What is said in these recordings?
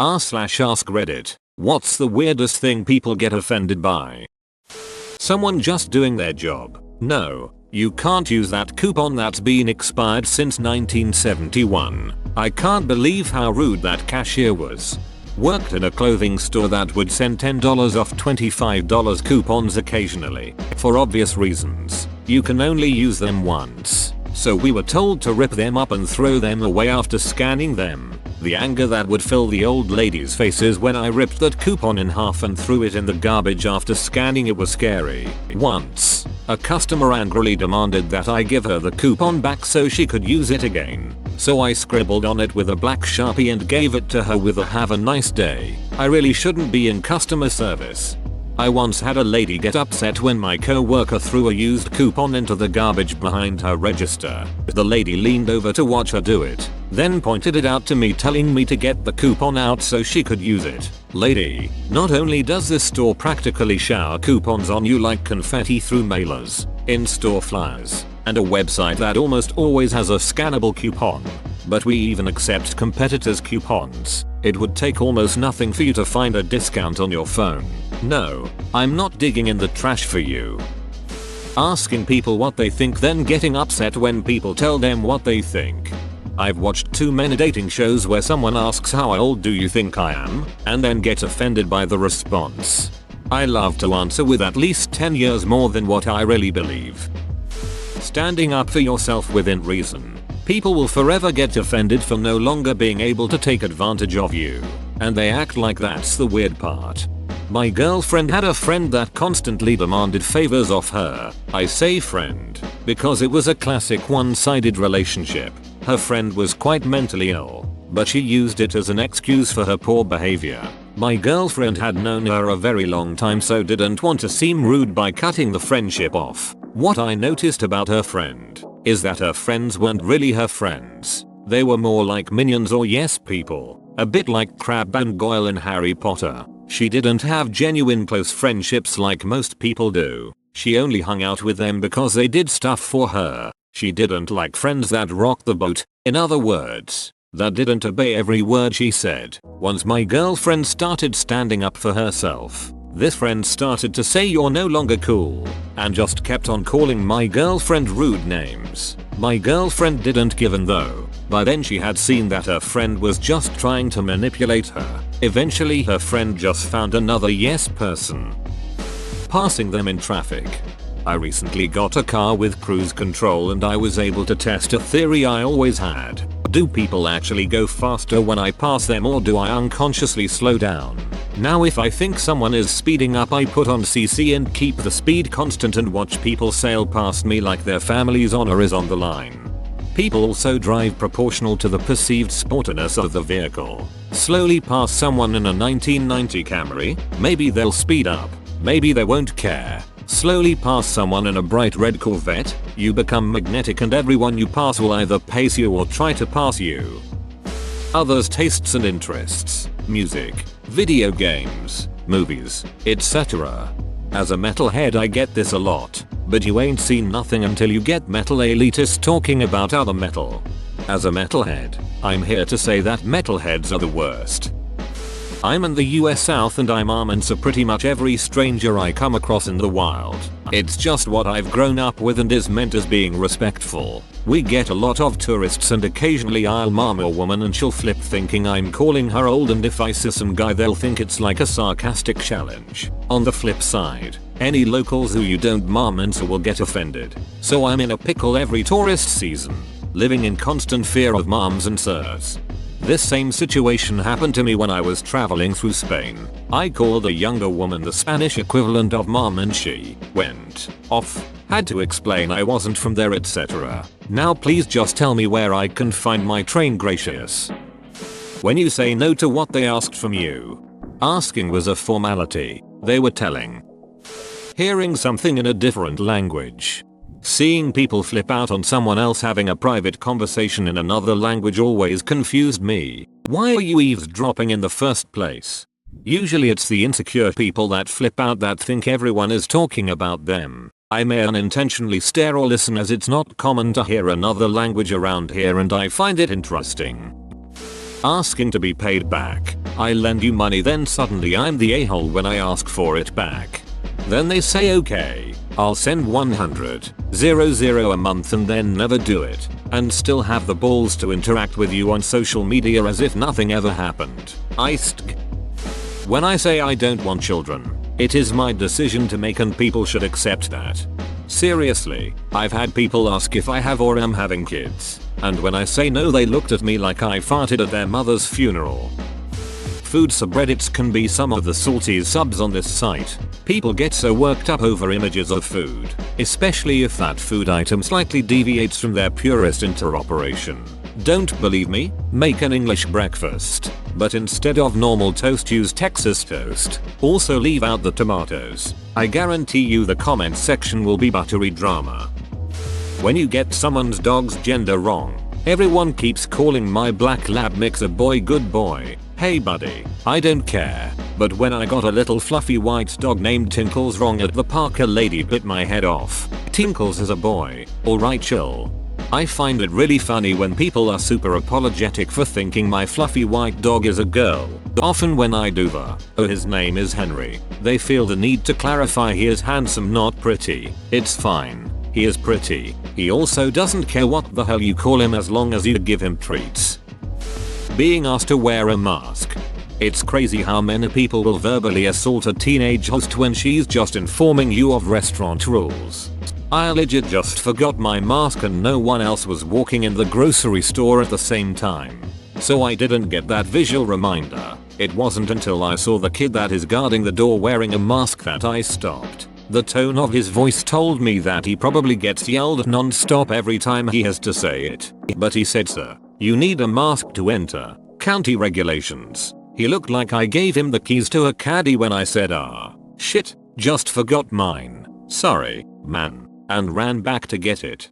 r/ask Reddit. What's the weirdest thing people get offended by? Someone just doing their job. No, you can't use that coupon that's been expired since 1971. I can't believe how rude that cashier was. Worked in a clothing store that would send $10 off $25 coupons occasionally. For obvious reasons, you can only use them once. So we were told to rip them up and throw them away after scanning them. The anger that would fill the old lady's faces when I ripped that coupon in half and threw it in the garbage after scanning it was scary. Once, a customer angrily demanded that I give her the coupon back so she could use it again. So I scribbled on it with a black Sharpie and gave it to her with a "have a nice day." I really shouldn't be in customer service. I once had a lady get upset when my co-worker threw a used coupon into the garbage behind her register. The lady leaned over to watch her do it, then pointed it out to me telling me to get the coupon out so she could use it. Lady, not only does this store practically shower coupons on you like confetti through mailers, in-store flyers, and a website that almost always has a scannable coupon, but we even accept competitors' coupons. It would take almost nothing for you to find a discount on your phone. No, I'm not digging in the trash for you. Asking people what they think then getting upset when people tell them what they think. I've watched too many dating shows where someone asks how old do you think I am, and then get offended by the response. I love to answer with at least 10 years more than what I really believe. Standing up for yourself within reason. People will forever get offended for no longer being able to take advantage of you. And they act like that's the weird part. My girlfriend had a friend that constantly demanded favors off her. I say friend, because it was a classic one-sided relationship. Her friend was quite mentally ill, but she used it as an excuse for her poor behavior. My girlfriend had known her a very long time so didn't want to seem rude by cutting the friendship off. What I noticed about her friend is that her friends weren't really her friends. They were more like minions or yes people, a bit like Crabbe and Goyle in Harry Potter. She didn't have genuine close friendships like most people do. She only hung out with them because they did stuff for her. She didn't like friends that rocked the boat, in other words, that didn't obey every word she said. Once my girlfriend started standing up for herself, this friend started to say you're no longer cool, and just kept on calling my girlfriend rude names. My girlfriend didn't give in though. By then she had seen that her friend was just trying to manipulate her. Eventually her friend just found another yes person. Passing them in traffic. I recently got a car with cruise control and I was able to test a theory I always had. Do people actually go faster when I pass them or do I unconsciously slow down? Now if I think someone is speeding up I put on CC and keep the speed constant and watch people sail past me like their family's honor is on the line. People also drive proportional to the perceived sportiness of the vehicle. Slowly pass someone in a 1990 Camry, maybe they'll speed up, maybe they won't care. Slowly pass someone in a bright red Corvette, you become magnetic and everyone you pass will either pace you or try to pass you. Others' tastes and interests, music, video games, movies, etc. As a metalhead I get this a lot, but you ain't seen nothing until you get metal elitists talking about other metal. As a metalhead, I'm here to say that metalheads are the worst. I'm in the US South and I'm arming so pretty much every stranger I come across in the wild. It's just what I've grown up with and is meant as being respectful. We get a lot of tourists and occasionally I'll mom a woman and she'll flip thinking I'm calling her old and if I see some guy they'll think it's like a sarcastic challenge. On the flip side, any locals who you don't mom answer will get offended. So I'm in a pickle every tourist season, living in constant fear of moms and sirs. This same situation happened to me when I was traveling through Spain. I called a younger woman the Spanish equivalent of mom and she went off. Had to explain I wasn't from there etc. Now please just tell me where I can find my train gracious. When you say no to what they asked from you. Asking was a formality, they were telling. Hearing something in a different language. Seeing people flip out on someone else having a private conversation in another language always confused me. Why are you eavesdropping in the first place? Usually it's the insecure people that flip out that think everyone is talking about them. I may unintentionally stare or listen as it's not common to hear another language around here and I find it interesting. Asking to be paid back. I lend you money, then suddenly I'm the a-hole when I ask for it back. Then they say okay, I'll send 100,000 a month and then never do it, and still have the balls to interact with you on social media as if nothing ever happened. When I say I don't want children, it is my decision to make and people should accept that. Seriously, I've had people ask if I have or am having kids, and when I say no they looked at me like I farted at their mother's funeral. Food subreddits can be some of the salty subs on this site. People get so worked up over images of food, especially if that food item slightly deviates from their purest interoperation. Don't believe me? Make an English breakfast, but instead of normal toast use Texas toast. Also leave out the tomatoes. I guarantee you the comment section will be buttery drama. When you get someone's dog's gender wrong, everyone keeps calling my black lab mix a boy good boy. Hey buddy, I don't care, but when I got a little fluffy white dog named Tinkles wrong at the park a lady bit my head off. Tinkles is a boy, alright chill. I find it really funny when people are super apologetic for thinking my fluffy white dog is a girl. Often when I do the, oh his name is Henry, they feel the need to clarify he is handsome not pretty. It's fine, he is pretty. He also doesn't care what the hell you call him as long as you give him treats. Being asked to wear a mask. It's crazy how many people will verbally assault a teenage host when she's just informing you of restaurant rules. I legit just forgot my mask and no one else was walking in the grocery store at the same time. So I didn't get that visual reminder. It wasn't until I saw the kid that is guarding the door wearing a mask that I stopped. The tone of his voice told me that he probably gets yelled at non-stop every time he has to say it. But he said, "Sir, you need a mask to enter. County regulations." He looked like I gave him the keys to a caddy when I said shit, just forgot mine. Sorry, man. And ran back to get it.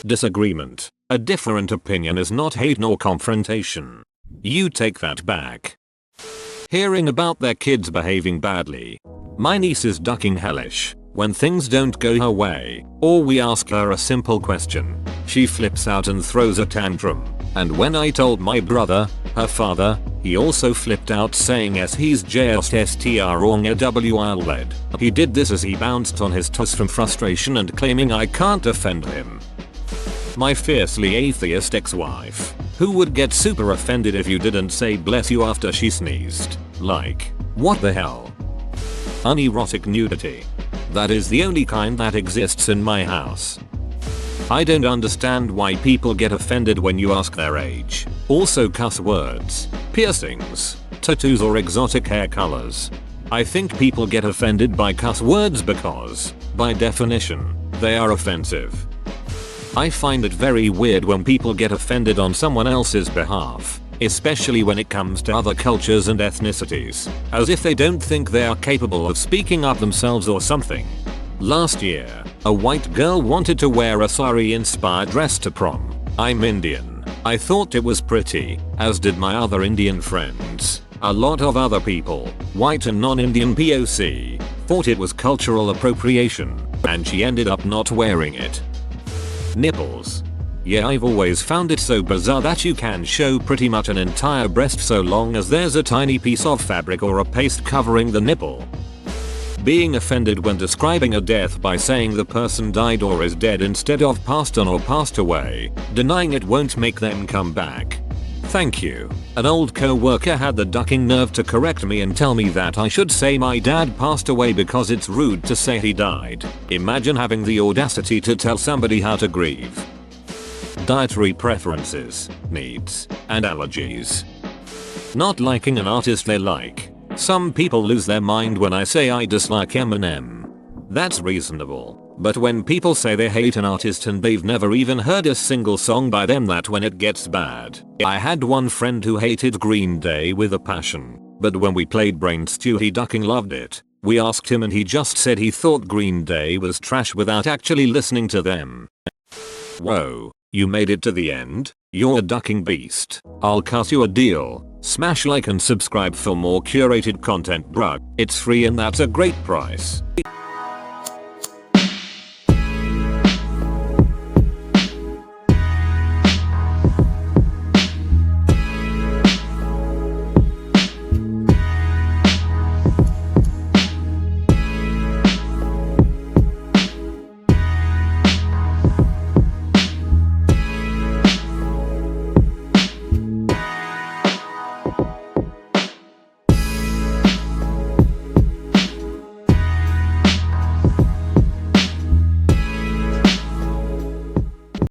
Disagreement. A different opinion is not hate nor confrontation. You take that back. Hearing about their kids behaving badly. My niece is ducking hellish. When things don't go her way, or we ask her a simple question, she flips out and throws a tantrum. And when I told my brother, her father, he also flipped out saying yes he's just wrong a WLed. He did this as he bounced on his toes from frustration and claiming I can't defend him. My fiercely atheist ex-wife, who would get super offended if you didn't say bless you after she sneezed. Like, what the hell? Unerotic nudity. That is the only kind that exists in my house. I don't understand why people get offended when you ask their age. Also cuss words, piercings, tattoos or exotic hair colors. I think people get offended by cuss words because, by definition, they are offensive. I find it very weird when people get offended on someone else's behalf, especially when it comes to other cultures and ethnicities, as if they don't think they are capable of speaking up themselves or something. Last year, a white girl wanted to wear a sari-inspired dress to prom. I'm Indian. I thought it was pretty, as did my other Indian friends. A lot of other people, white and non-Indian POC, thought it was cultural appropriation, and she ended up not wearing it. Nipples. Yeah, I've always found it so bizarre that you can show pretty much an entire breast so long as there's a tiny piece of fabric or a paste covering the nipple. Being offended when describing a death by saying the person died or is dead instead of passed on or passed away, denying it won't make them come back. Thank you. An old co-worker had the ducking nerve to correct me and tell me that I should say my dad passed away because it's rude to say he died. Imagine having the audacity to tell somebody how to grieve. Dietary preferences, needs, and allergies. Not liking an artist they like. Some people lose their mind when I say I dislike Eminem. That's reasonable. But when people say they hate an artist and they've never even heard a single song by them, that's when it gets bad. I had one friend who hated Green Day with a passion. But when we played Brain Stew he ducking loved it. We asked him and he just said he thought Green Day was trash without actually listening to them. Whoa. You made it to the end? You're a ducking beast. I'll cut you a deal. Smash like and subscribe for more curated content, bruh. It's free and that's a great price.